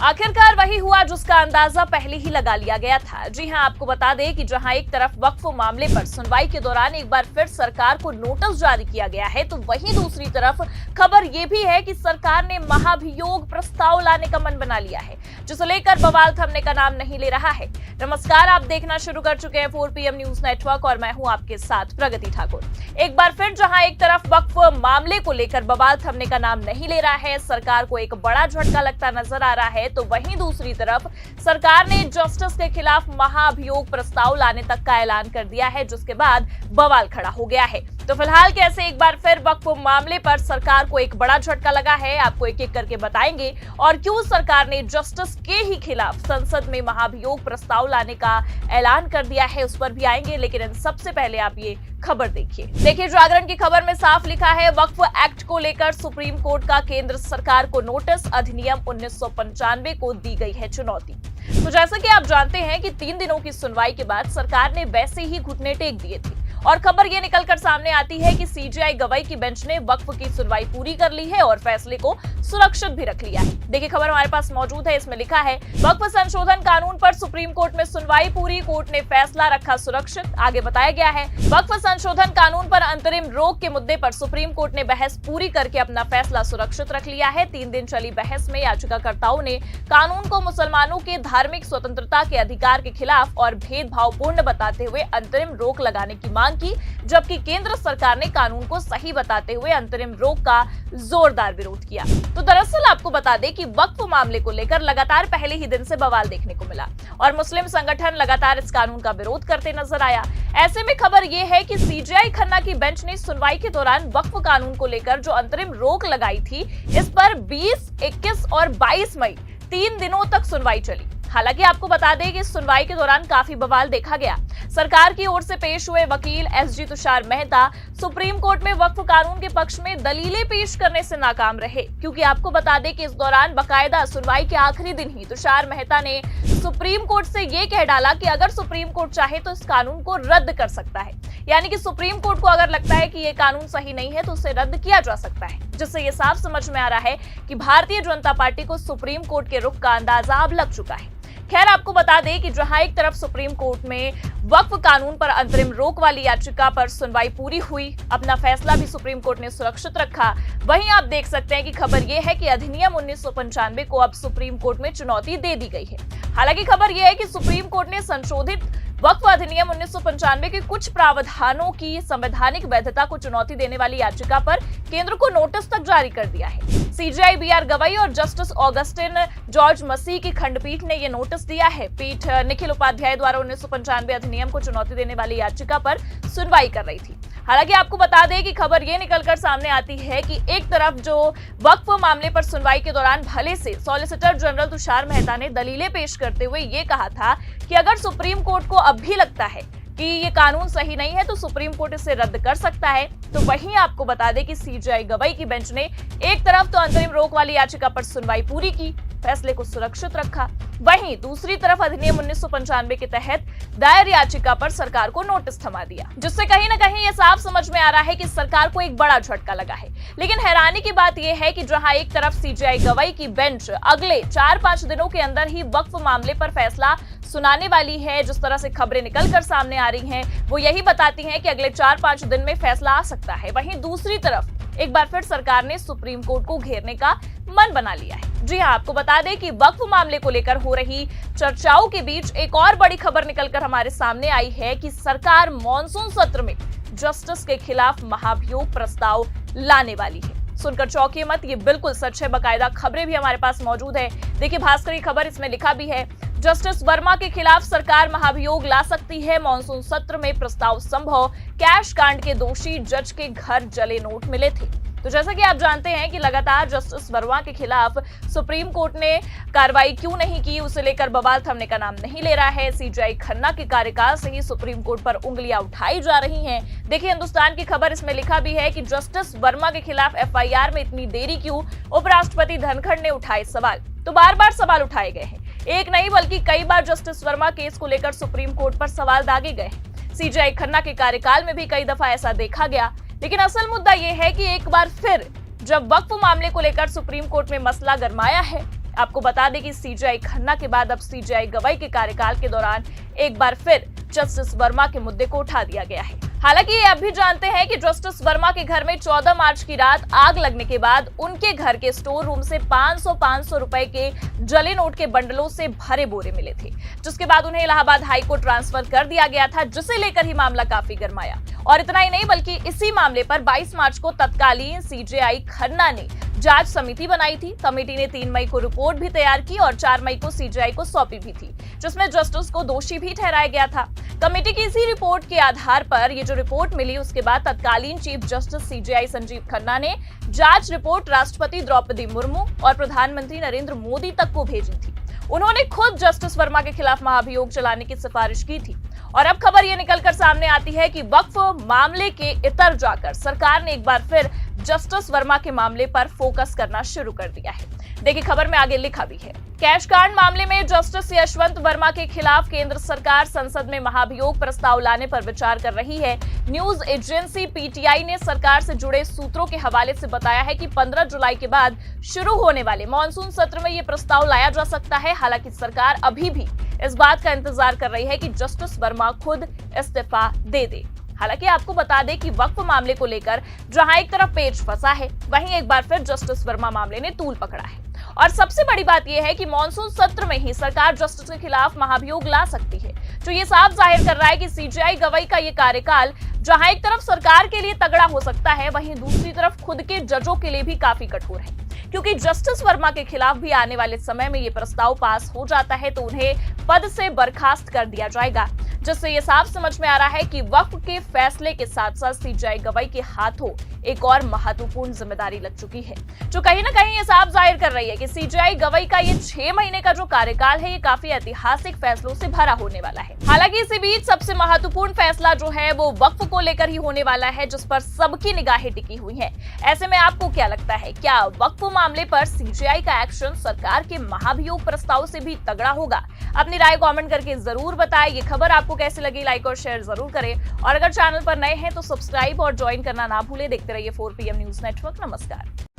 आखिरकार वही हुआ जिसका अंदाजा पहले ही लगा लिया गया था। जी हां, आपको बता दें कि जहां एक तरफ वक्फ मामले पर सुनवाई के दौरान एक बार फिर सरकार को नोटिस जारी किया गया है, तो वहीं दूसरी तरफ खबर यह भी है कि सरकार ने महाभियोग प्रस्ताव लाने का मन बना लिया है, जिसे लेकर बवाल थमने का नाम नहीं ले रहा है। नमस्कार, आप देखना शुरू कर चुके हैं 4PM न्यूज नेटवर्क और मैं हूं आपके साथ प्रगति ठाकुर। एक बार फिर जहां एक तरफ वक्फ मामले को लेकर बवाल थमने का नाम नहीं ले रहा है, सरकार को एक बड़ा झटका लगता नजर आ रहा है, तो वहीं दूसरी तरफ सरकार ने जस्टिस के खिलाफ महाअभियोग प्रस्ताव लाने तक का ऐलान कर दिया है, जिसके बाद बवाल खड़ा हो गया है। तो फिलहाल कैसे एक बार फिर वक्फ मामले पर सरकार को एक बड़ा झटका लगा है, आपको एक एक करके बताएंगे, और क्यों सरकार ने जस्टिस के ही खिलाफ संसद में महाअभियोग प्रस्ताव लाने का ऐलान कर दिया है, उस पर भी आएंगे। लेकिन इन सबसे पहले आप ये खबर देखिए जागरण की खबर में साफ लिखा है, वक्फ एक्ट को लेकर सुप्रीम कोर्ट का केंद्र सरकार को नोटिस, अधिनियम 1995 को दी गई है चुनौती। तो जैसा कि आप जानते हैं कि 3 दिनों की सुनवाई के बाद सरकार ने वैसे ही घुटने टेक दिए थे और खबर ये निकलकर सामने आती है कि सीजेआई गवाई की बेंच ने वक्फ की सुनवाई पूरी कर ली है और फैसले को सुरक्षित भी रख लिया है। देखिए खबर हमारे पास मौजूद है, इसमें लिखा है, वक्फ संशोधन कानून पर सुप्रीम कोर्ट में सुनवाई पूरी, कोर्ट ने फैसला रखा सुरक्षित। आगे बताया गया है, वक्फ संशोधन कानून पर अंतरिम रोक के मुद्दे पर सुप्रीम कोर्ट ने बहस पूरी करके अपना फैसला सुरक्षित रख लिया है। 3 दिन चली बहस में याचिकाकर्ताओं ने कानून को मुसलमानों के धार्मिक स्वतंत्रता के अधिकार के खिलाफ और भेदभावपूर्ण बताते हुए अंतरिम रोक लगाने की मांग की, जबकि केंद्र सरकार ने कानून को सही बताते हुए अंतरिम रोक का जोरदार विरोध किया। तो दरअसल आपको बता दें कि वक्फ मामले को लेकर लगातार पहले ही दिन से बवाल देखने को मिला और मुस्लिम संगठन लगातार इस कानून का विरोध करते नजर आया। ऐसे में खबर यह है कि सीजेआई खन्ना की बेंच ने सुनवाई के दौरान वक्फ कानून को लेकर जो अंतरिम रोक लगाई थी, इस पर 20, 21 और 22 मई 3 दिनों तक सुनवाई चली। हालांकि आपको बता दें कि इस सुनवाई के दौरान काफी बवाल देखा गया। सरकार की ओर से पेश हुए वकील SG Tushar Mehta supreme court में वक्फ कानून के पक्ष में दलीलें पेश करने से नाकाम रहे, क्योंकि आपको बता दें कि इस दौरान बकायदा सुनवाई के आखिरी दिन ही तुषार मेहता ने सुप्रीम कोर्ट से ये कह डाला कि अगर सुप्रीम कोर्ट चाहे तो इस कानून को रद्द कर सकता है। यानी कि सुप्रीम कोर्ट को अगर लगता है कि ये कानून सही नहीं है तो उसे रद्द किया जा सकता है, जिससे ये साफ समझ में आ रहा है कि भारतीय जनता पार्टी को सुप्रीम कोर्ट के रुख का अंदाजा अब लग चुका है। खैर, आपको बता दें कि जहां एक तरफ सुप्रीम कोर्ट में वक्फ कानून पर अंतरिम रोक वाली याचिका पर सुनवाई पूरी हुई, अपना फैसला भी सुप्रीम कोर्ट ने सुरक्षित रखा, वहीं आप देख सकते हैं कि खबर यह है कि अधिनियम 1995 को अब सुप्रीम कोर्ट में चुनौती दे दी गई है। हालांकि खबर यह है कि सुप्रीम कोर्ट ने संशोधित वक्फ अधिनियम 1995 के कुछ प्रावधानों की संवैधानिक वैधता को चुनौती देने वाली याचिका पर केंद्र को नोटिस तक जारी कर दिया है। सीजेआई बीआर गवाई और जस्टिस ऑगस्टिन जॉर्ज मसीह की खंडपीठ ने यह नोटिस दिया है। पीठ निखिल उपाध्याय द्वारा 1995 अधिनियम को चुनौती देने वाली याचिका पर सुनवाई कर रही थी। हालांकि आपको बता दें कि खबर ये निकलकर सामने आती है कि एक तरफ जो वक्फ मामले पर सुनवाई के दौरान भले से सॉलिसिटर जनरल तुषार मेहता ने दलीलें पेश करते हुए ये कहा था कि अगर सुप्रीम कोर्ट को अब भी लगता है कि ये कानून सही नहीं है तो सुप्रीम कोर्ट इसे रद्द कर सकता है, तो वहीं आपको बता दें कि सीजेआई गवाई की बेंच ने एक तरफ तो अंतरिम रोक वाली याचिका पर सुनवाई पूरी की, फैसले को सुरक्षित रखा, वहीं दूसरी तरफ अधिनियम 1995 के तहत दायर याचिका पर सरकार को नोटिस थमा दिया, जिससे कहीं ना कहीं ये साफ समझ में आ रहा है कि सरकार को एक बड़ा झटका लगा है। लेकिन हैरानी की बात यह है कि जहां एक तरफ सीजेआई गवाई की बेंच अगले 4-5 दिनों के अंदर ही वक्फ मामले पर फैसला सुनाने वाली है, जिस तरह से खबरें निकलकर सामने आ रही हैं वो यही बताती हैं कि अगले 4-5 दिन में फैसला आ सकता है। वहीं दूसरी तरफ एक बार फिर सरकार ने सुप्रीम कोर्ट को घेरने का मन बना लिया है। जी हां, आपको बता दें कि वक्फ मामले को लेकर हो रही चर्चाओं के बीच एक और बड़ी खबर निकलकर हमारे सामने आई है कि सरकार मॉनसून सत्र में जस्टिस के खिलाफ महाभियोग प्रस्ताव लाने वाली है। सुनकर चौंकिए मत, ये बिल्कुल सच है, बकायदा खबरें भी हमारे पास मौजूद है। देखिए भास्कर की खबर, इसमें लिखा भी है, जस्टिस वर्मा के खिलाफ सरकार महाभियोग ला सकती है, मॉनसून सत्र में प्रस्ताव संभव, कैश कांड के दोषी जज के घर जले नोट मिले थे। तो जैसा कि आप जानते हैं कि लगातार जस्टिस वर्मा के खिलाफ सुप्रीम कोर्ट ने कार्रवाई क्यों नहीं की, उसे लेकर बवाल थमने का नाम नहीं ले रहा है। सीजेआई खन्ना के कार्यकाल से ही सुप्रीम कोर्ट पर उंगलियां उठाई जा रही हैं। देखिए हिंदुस्तान की खबर, इसमें लिखा भी है कि जस्टिस वर्मा के खिलाफ एफआईआर में इतनी देरी क्यों, उपराष्ट्रपति धनखड़ ने उठाए सवाल। तो बार बार सवाल उठाए गए हैं, एक नहीं बल्कि कई बार जस्टिस वर्मा केस को लेकर सुप्रीम कोर्ट पर सवाल दागे गए। सीजेआई खन्ना के कार्यकाल में भी कई दफा ऐसा देखा गया, लेकिन असल मुद्दा यह है कि एक बार फिर जब वक्फ मामले को लेकर सुप्रीम कोर्ट में मसला गरमाया है, आपको बता दें कि सीजेआई खन्ना के बाद अब सीजेआई गवाई के कार्यकाल के दौरान एक बार फिर जस्टिस वर्मा के मुद्दे को उठा दिया गया है। हालांकि ये अब भी जानते हैं कि जस्टिस वर्मा के घर में 14 मार्च की रात आग लगने के बाद उनके घर के स्टोर रूम से 500 रुपए के जले नोट के बंडलों से भरे बोरे मिले थे, जिसके बाद उन्हें इलाहाबाद हाई कोर्ट ट्रांसफर कर दिया गया था, जिसे लेकर ही मामला काफी गर्माया। और इतना ही नहीं बल्कि इसी मामले पर 22 मार्च को तत्कालीन सीजेआई खन्ना ने जांच समिति बनाई थी। कमेटी ने 3 मई को रिपोर्ट भी तैयार की और 4 मई को सीजेआई को सौंपी भी थी, जिसमें जस्टिस को दोषी भी ठहराया गया था। कमेटी की इसी रिपोर्ट के आधार पर ये जो रिपोर्ट मिली, उसके बाद तत्कालीन chief justice CJI Sanjeev Khanna ने जांच रिपोर्ट राष्ट्रपति द्रौपदी मुर्मू और प्रधानमंत्री नरेंद्र मोदी तक को भेजी थी। उन्होंने खुद जस्टिस वर्मा के खिलाफ महाभियोग चलाने की सिफारिश की थी। और अब खबर ये निकलकर सामने आती है कि वक्फ मामले के इतर जाकर सरकार ने एक बार फिर जस्टिस वर्मा के मामले पर फोकस करना शुरू कर दिया है। देखिए खबर में आगे लिखा भी है, कैश कांड मामले में जस्टिस यशवंत वर्मा के खिलाफ केंद्र सरकार संसद में महाभियोग प्रस्ताव लाने पर विचार कर रही है। न्यूज एजेंसी पीटीआई ने सरकार से जुड़े सूत्रों के हवाले से बताया है कि 15 जुलाई के बाद शुरू होने वाले मॉनसून सत्र में यह प्रस्ताव लाया जा सकता है। हालांकि सरकार अभी भी इस बात का इंतजार कर रही है कि जस्टिस वर्मा खुद इस्तीफा दे दे। हालांकि आपको बता दें कि वक्फ मामले को लेकर जहां एक तरफ पेच फंसा है, वहीं एक बार फिर जस्टिस वर्मा मामले ने तूल पकड़ा है। और सबसे बड़ी बात यह है कि मॉनसून सत्र में ही सरकार जस्टिस के खिलाफ महाभियोग ला सकती है, जो ये साफ जाहिर कर रहा है कि सीजेआई गवाई का ये कार्यकाल जहां एक तरफ सरकार के लिए तगड़ा हो सकता है, वहीं दूसरी तरफ खुद के जजों के लिए भी काफी कठोर है। क्योंकि जस्टिस वर्मा के खिलाफ भी आने वाले समय में ये प्रस्ताव पास हो जाता है तो उन्हें पद से बर्खास्त कर दिया जाएगा, जिससे ये साफ समझ में आ रहा है कि वक्फ के फैसले के साथ साथ सीजेआई गवाई के हाथों एक और महत्वपूर्ण जिम्मेदारी लग चुकी है, जो कहीं ना कहीं ये साफ जाहिर कर रही है कि सीजेआई गवाई का ये 6 महीने का जो कार्यकाल है, ये काफी ऐतिहासिक फैसलों से भरा होने वाला है। हालांकि इसी बीच सबसे महत्वपूर्ण फैसला जो है वो वक्फ को लेकर ही होने वाला है, जिस पर सबकी निगाहें टिकी हुई है। ऐसे में आपको क्या लगता है, क्या वक्फ मामले पर सीजेआई का एक्शन सरकार के महाभियोग प्रस्ताव से भी तगड़ा होगा? अपनी राय कमेंट करके जरूर बताएं। ये खबर आपको कैसी लगी, लाइक और शेयर जरूर करें। और अगर चैनल पर नए हैं तो सब्सक्राइब और ज्वाइन करना ना भूलें। देखते रहिए 4PM न्यूज नेटवर्क। नमस्कार।